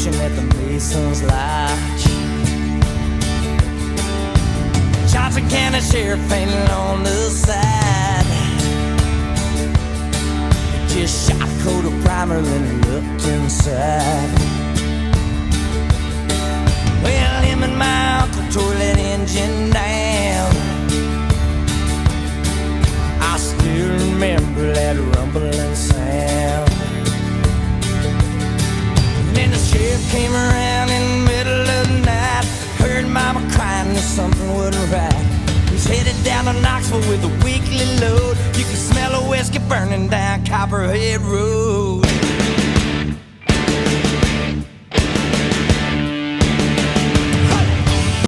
auction at the Mason's Lodge. Johnson County Sheriff painted on the side. Just shot a coat of primer and looked inside. Well, him and my uncle tore that engine down. I still remember that rumbling sound. And then the sheriff came around in the middle of the night. Heard mama crying that something wasn't right. He's headed down to Knoxville with a weekly load. You can smell a whiskey burning down Copperhead Road.